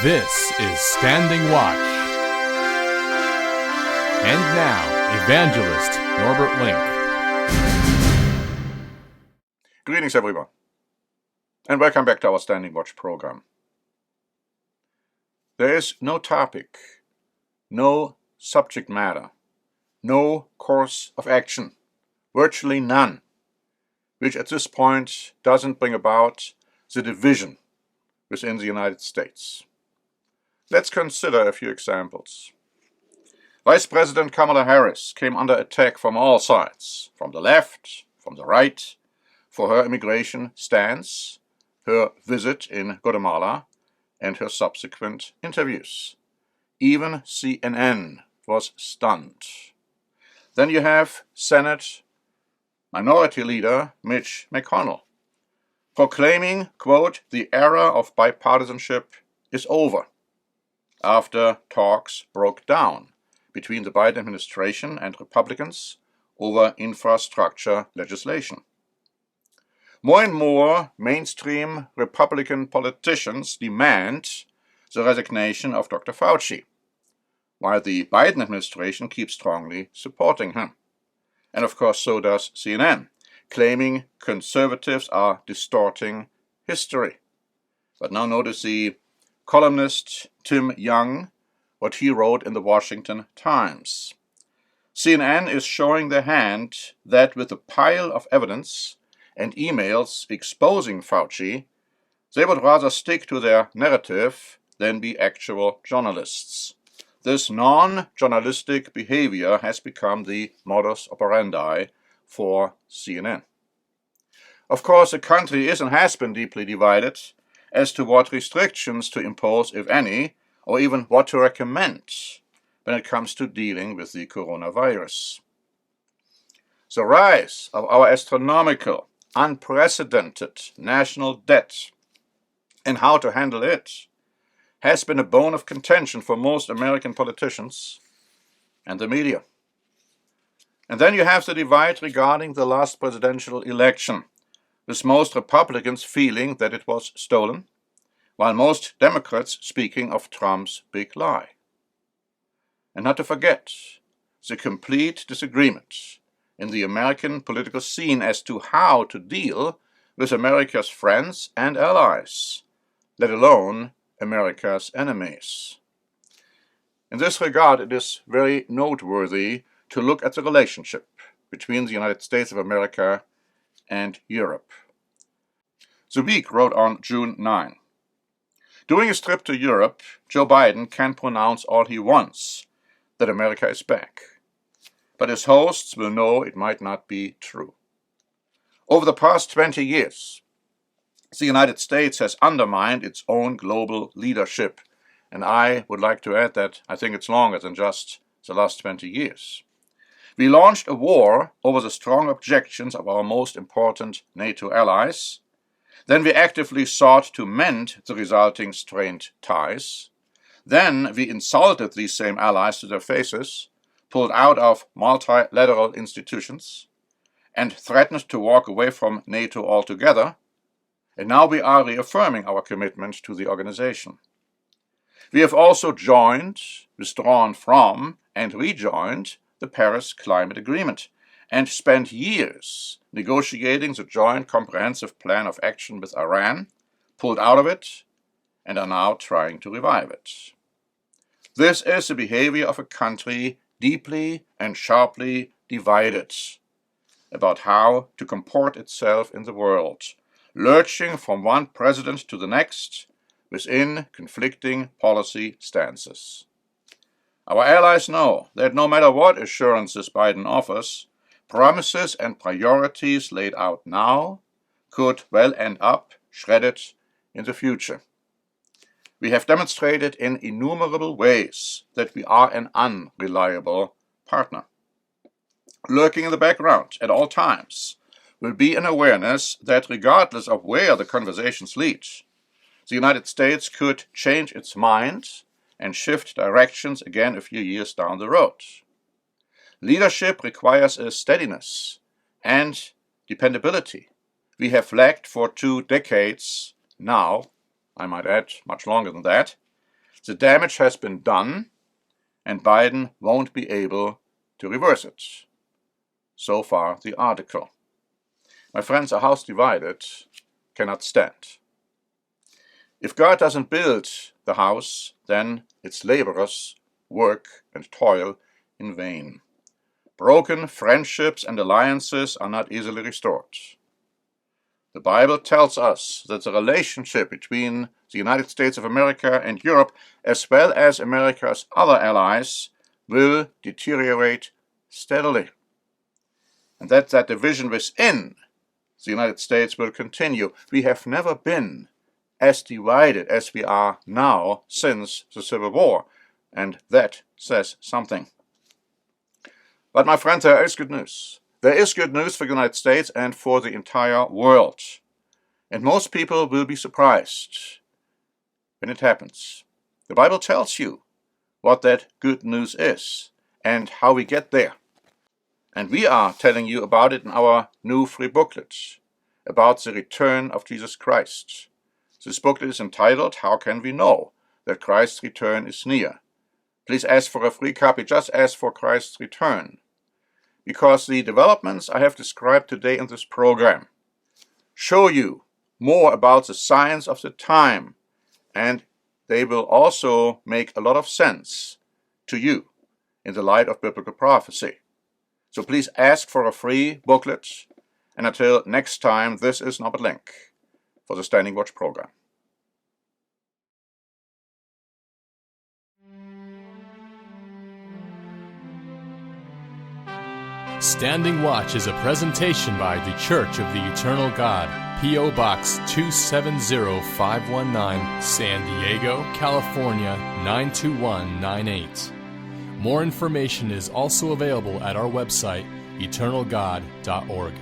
This is Standing Watch. And now, Evangelist Norbert Link. Greetings, everyone, and welcome back to our Standing Watch program. There is no topic, no subject matter, no course of action, virtually none, which at this point doesn't bring about the division within the United States. Let's consider a few examples. Vice President Kamala Harris came under attack from all sides, from the left, from the right, for her immigration stance, her visit in Guatemala, and her subsequent interviews. Even CNN was stunned. Then you have Senate Minority Leader Mitch McConnell, proclaiming, quote, "the era of bipartisanship is over," after talks broke down between the Biden administration and Republicans over infrastructure legislation. More and more mainstream Republican politicians demand the resignation of Dr. Fauci, while the Biden administration keeps strongly supporting him. And of course, so does CNN, claiming conservatives are distorting history. But now notice the columnist Tim Young, what he wrote in the Washington Times. CNN is showing their hand that with a pile of evidence and emails exposing Fauci, they would rather stick to their narrative than be actual journalists. This non-journalistic behavior has become the modus operandi for CNN. Of course, the country is and has been deeply divided as to what restrictions to impose, if any, or even what to recommend when it comes to dealing with the coronavirus. The rise of our astronomical, unprecedented national debt and how to handle it has been a bone of contention for most American politicians and the media. And then you have the divide regarding the last presidential election, with most Republicans feeling that it was stolen, while most Democrats speaking of Trump's big lie. And not to forget, the complete disagreement in the American political scene as to how to deal with America's friends and allies, let alone America's enemies. In this regard, it is very noteworthy to look at the relationship between the United States of America and Europe. The Week wrote on June 9, "During his trip to Europe, Joe Biden can pronounce all he wants that America is back, but his hosts will know it might not be true. Over the past 20 years, the United States has undermined its own global leadership, and I would like to add that I think it's longer than just the last 20 years. We launched a war over the strong objections of our most important NATO allies. Then we actively sought to mend the resulting strained ties. Then we insulted these same allies to their faces, pulled out of multilateral institutions, and threatened to walk away from NATO altogether. And now we are reaffirming our commitment to the organization. We have also joined, withdrawn from, and rejoined the Paris Climate Agreement, and spent years negotiating the Joint Comprehensive Plan of Action with Iran, pulled out of it, and are now trying to revive it. This is the behavior of a country deeply and sharply divided about how to comport itself in the world, lurching from one president to the next within conflicting policy stances. Our allies know that no matter what assurances Biden offers, promises and priorities laid out now could well end up shredded in the future. We have demonstrated in innumerable ways that we are an unreliable partner. Lurking in the background at all times will be an awareness that regardless of where the conversations lead, the United States could change its mind and shift directions again a few years down the road. Leadership requires a steadiness and dependability we have lacked for 2 decades now, I might add much longer than that, The damage has been done, and Biden won't be able to reverse it. So far, the article. My friends, a house divided cannot stand. If God doesn't build the house, then its laborers work and toil in vain. Broken friendships and alliances are not easily restored. The Bible tells us that the relationship between the United States of America and Europe, as well as America's other allies, will deteriorate steadily, and that division within the United States will continue. We have never been as divided as we are now since the Civil War, and that says something. But my friends, there is good news. There is good news for the United States and for the entire world. And most people will be surprised when it happens. The Bible tells you what that good news is and how we get there. And we are telling you about it in our new free booklet about the return of Jesus Christ. This booklet is entitled, How Can We Know That Christ's Return is Near? Please ask for a free copy. Just ask for Christ's return. Because the developments I have described today in this program show you more about the signs of the time, and they will also make a lot of sense to you in the light of biblical prophecy. So please ask for a free booklet, and until next time, this is Norbert Link for the Standing Watch program. Standing Watch is a presentation by The Church of the Eternal God, P.O. Box 270519, San Diego, California 92198. More information is also available at our website, eternalgod.org.